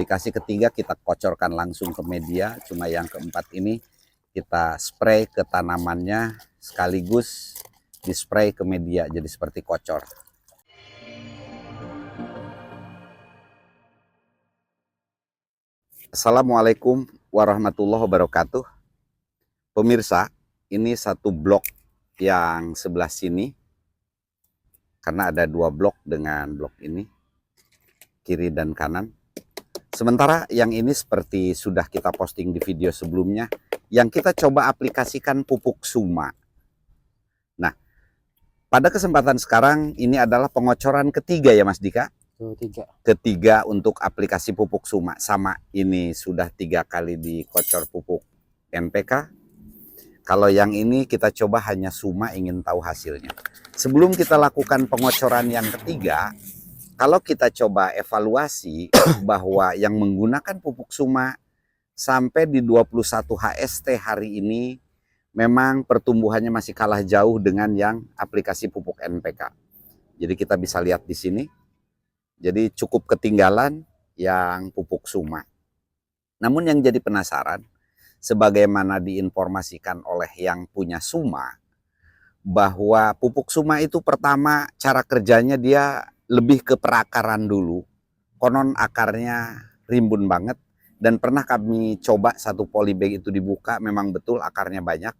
Aplikasi ketiga kita kocorkan langsung ke media, cuma yang keempat ini kita spray ke tanamannya sekaligus dispray ke media, jadi seperti kocor. Assalamualaikum warahmatullahi wabarakatuh. Pemirsa, ini satu blok yang sebelah sini, karena ada dua blok dengan blok ini, kiri dan kanan. Sementara yang ini seperti sudah kita posting di video sebelumnya, yang kita coba aplikasikan pupuk Suma. Nah, pada kesempatan sekarang ini adalah pengocoran ketiga ya Mas Dika? Ketiga untuk aplikasi pupuk Suma. Sama, ini sudah 3 kali dikocor pupuk NPK. Kalau yang ini kita coba hanya Suma, ingin tahu hasilnya. Sebelum kita lakukan pengocoran yang ketiga, kalau kita coba evaluasi bahwa yang menggunakan pupuk Suma sampai di 21 HST hari ini memang pertumbuhannya masih kalah jauh dengan yang aplikasi pupuk NPK. Jadi kita bisa lihat di sini. Jadi cukup ketinggalan yang pupuk Suma. Namun yang jadi penasaran, sebagaimana diinformasikan oleh yang punya Suma, bahwa pupuk Suma itu pertama cara kerjanya dia lebih ke perakaran dulu. Konon akarnya rimbun banget, dan pernah kami coba satu polybag itu dibuka, memang betul akarnya banyak.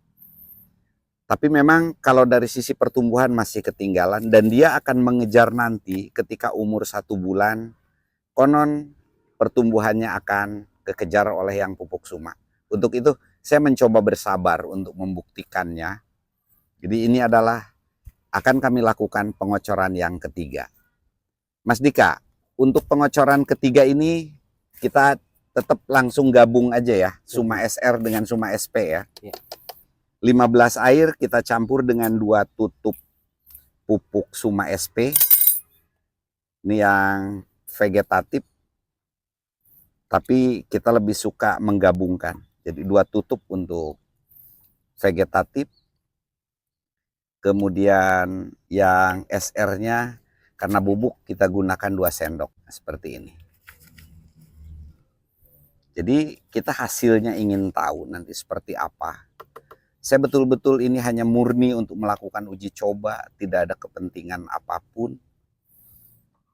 Tapi memang kalau dari sisi pertumbuhan masih ketinggalan, dan dia akan mengejar nanti ketika umur 1 bulan, konon pertumbuhannya akan kekejar oleh yang pupuk Suma. Untuk itu saya mencoba bersabar untuk membuktikannya. Jadi ini adalah akan kami lakukan pengocoran yang ketiga. Mas Dika, untuk pengocoran ketiga ini kita tetap langsung gabung aja ya, Suma SR dengan Suma SP ya. 15 air kita campur dengan 2 tutup pupuk Suma SP. Ini yang vegetatif, tapi kita lebih suka menggabungkan. Jadi 2 tutup untuk vegetatif. Kemudian yang SR-nya karena bubuk kita gunakan 2 sendok seperti ini. Jadi kita hasilnya ingin tahu nanti seperti apa. Saya betul-betul ini hanya murni untuk melakukan uji coba, tidak ada kepentingan apapun.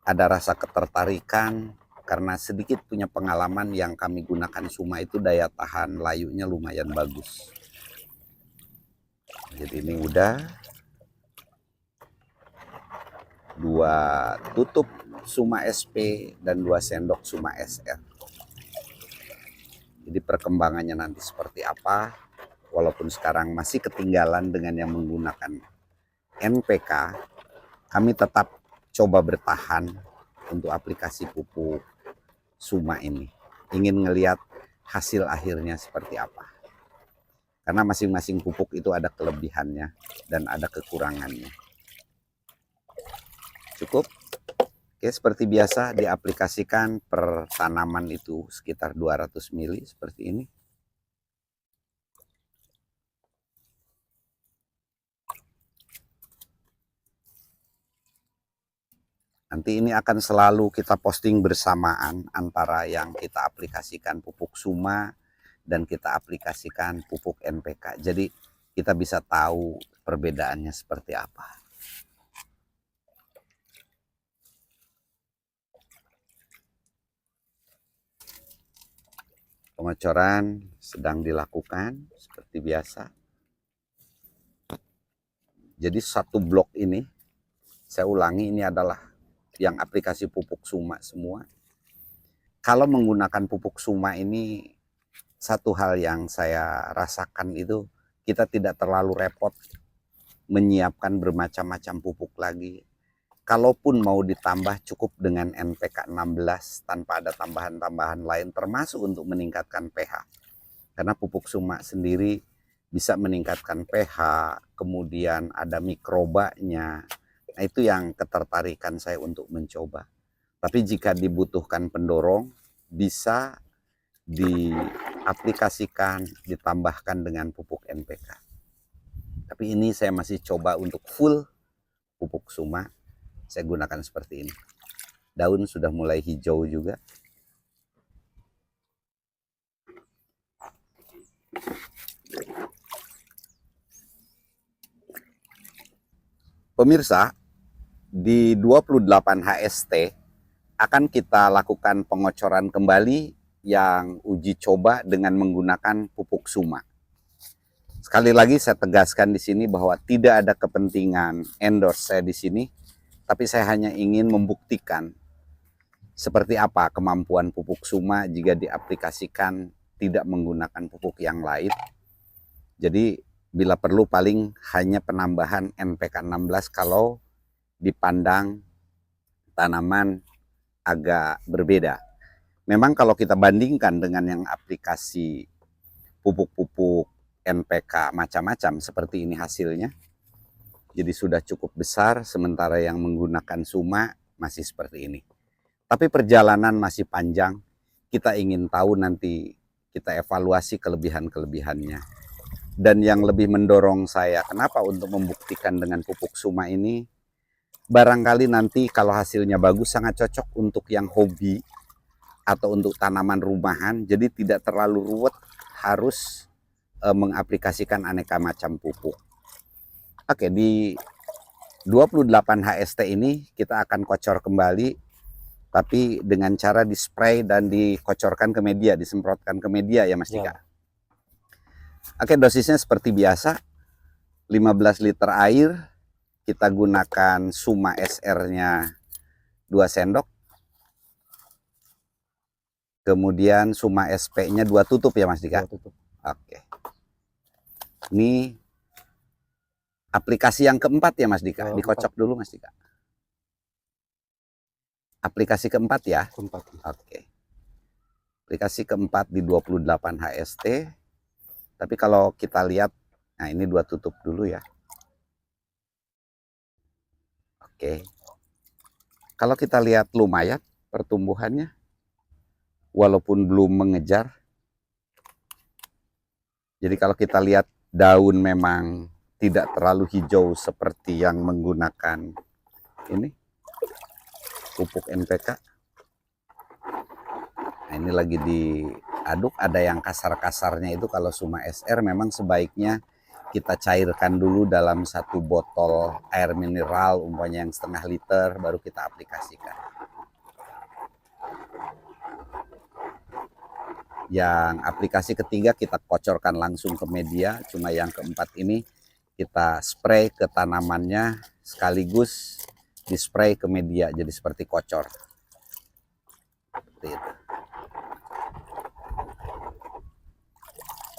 Ada rasa ketertarikan karena sedikit punya pengalaman yang kami gunakan Suma itu daya tahan layunya lumayan bagus. Jadi ini udah 2 tutup Suma SP dan 2 sendok Suma SR. Jadi perkembangannya nanti seperti apa, walaupun sekarang masih ketinggalan dengan yang menggunakan NPK, kami tetap coba bertahan untuk aplikasi pupuk Suma ini. Ingin ngelihat hasil akhirnya seperti apa. Karena masing-masing pupuk itu ada kelebihannya dan ada kekurangannya. Cukup. Oke, seperti biasa diaplikasikan per tanaman itu sekitar 200 ml seperti ini. Nanti ini akan selalu kita posting bersamaan antara yang kita aplikasikan pupuk Suma dan kita aplikasikan pupuk NPK. Jadi kita bisa tahu perbedaannya seperti apa. Pengocoran sedang dilakukan seperti biasa. Jadi satu blok ini, saya ulangi, ini adalah yang aplikasi pupuk Suma semua. Kalau menggunakan pupuk Suma ini, satu hal yang saya rasakan itu kita tidak terlalu repot menyiapkan bermacam-macam pupuk lagi. Kalaupun mau ditambah cukup dengan NPK 16 tanpa ada tambahan-tambahan lain, termasuk untuk meningkatkan pH. Karena pupuk Suma sendiri bisa meningkatkan pH, kemudian ada mikrobanya. Nah, itu yang ketertarikan saya untuk mencoba. Tapi jika dibutuhkan pendorong, bisa diaplikasikan, ditambahkan dengan pupuk NPK. Tapi ini saya masih coba untuk full pupuk Suma. Saya gunakan seperti ini. Daun sudah mulai hijau juga. Pemirsa, di 28 HST akan kita lakukan pengocoran kembali yang uji coba dengan menggunakan pupuk Suma. Sekali lagi saya tegaskan di sini bahwa tidak ada kepentingan endorse saya di sini, tapi saya hanya ingin membuktikan seperti apa kemampuan pupuk Suma jika diaplikasikan tidak menggunakan pupuk yang lain. Jadi bila perlu paling hanya penambahan NPK 16 kalau dipandang tanaman agak berbeda. Memang kalau kita bandingkan dengan yang aplikasi pupuk-pupuk NPK macam-macam seperti ini hasilnya, jadi sudah cukup besar, sementara yang menggunakan Suma masih seperti ini. Tapi perjalanan masih panjang, kita ingin tahu nanti, kita evaluasi kelebihan-kelebihannya. Dan yang lebih mendorong saya, kenapa untuk membuktikan dengan pupuk Suma ini, barangkali nanti kalau hasilnya bagus sangat cocok untuk yang hobi atau untuk tanaman rumahan, jadi tidak terlalu ruwet harus mengaplikasikan aneka macam pupuk. Oke, di 28 HST ini kita akan kocor kembali, tapi dengan cara di-spray dan dikocorkan ke media, disemprotkan ke media ya Mas Dika. Oke, dosisnya seperti biasa, 15 liter air, kita gunakan Suma SR-nya 2 sendok. Kemudian Suma SP-nya 2 tutup ya Mas Dika? 2 tutup. Oke. Ini aplikasi yang keempat ya Mas Dika? Dikocok dulu Mas Dika. Aplikasi keempat ya? Keempat. Oke. Aplikasi keempat di 28 HST. Tapi kalau kita lihat, nah ini 2 tutup dulu ya. Oke. Kalau kita lihat lumayan pertumbuhannya. Walaupun belum mengejar. Jadi kalau kita lihat daun memang tidak terlalu hijau seperti yang menggunakan ini pupuk NPK. Nah, ini lagi diaduk, ada yang kasar-kasarnya itu kalau Suma SR memang sebaiknya kita cairkan dulu dalam 1 botol air mineral umpamanya yang 1/2 liter baru kita aplikasikan. Yang aplikasi ketiga kita kocorkan langsung ke media, cuma yang keempat ini kita spray ke tanamannya sekaligus di-spray ke media, jadi seperti kocor. Seperti itu.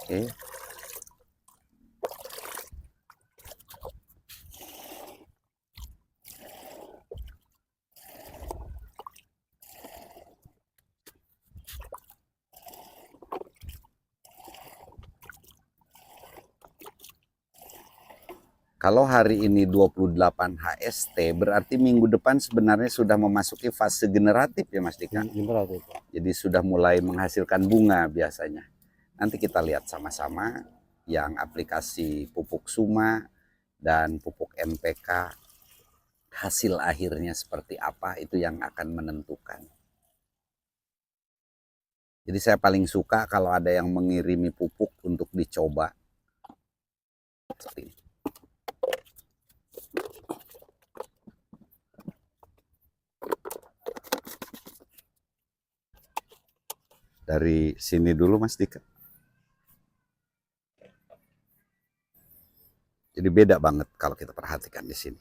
Oke. Kalau hari ini 28 HST, berarti minggu depan sebenarnya sudah memasuki fase generatif ya Mas Dika? Generatif. Jadi sudah mulai menghasilkan bunga biasanya. Nanti kita lihat sama-sama yang aplikasi pupuk Suma dan pupuk NPK, hasil akhirnya seperti apa itu yang akan menentukan. Jadi saya paling suka kalau ada yang mengirimi pupuk untuk dicoba. Seperti ini. Dari sini dulu Mas Dika. Jadi beda banget kalau kita perhatikan di sini.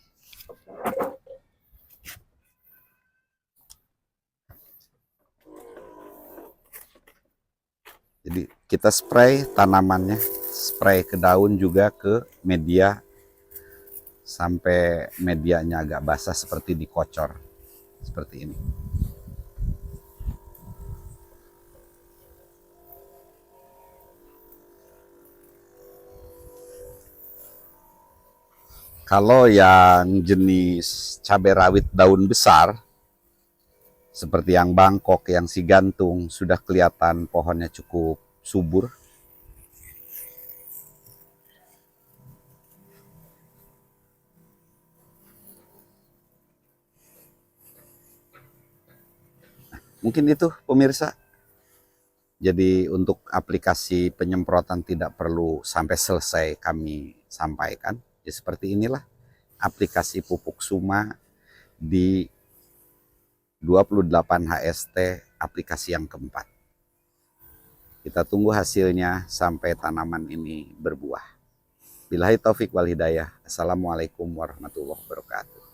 Jadi kita spray tanamannya, spray ke daun juga ke media sampai medianya agak basah seperti dikocor. Seperti ini. Kalau yang jenis cabai rawit daun besar, seperti yang Bangkok, yang Sigantung, sudah kelihatan pohonnya cukup subur. Mungkin itu pemirsa. Jadi untuk aplikasi penyemprotan tidak perlu sampai selesai kami sampaikan. Ya seperti inilah aplikasi pupuk Suma di 28 HST aplikasi yang keempat. Kita tunggu hasilnya sampai tanaman ini berbuah. Billahi taufik wal hidayah. Assalamualaikum warahmatullahi wabarakatuh.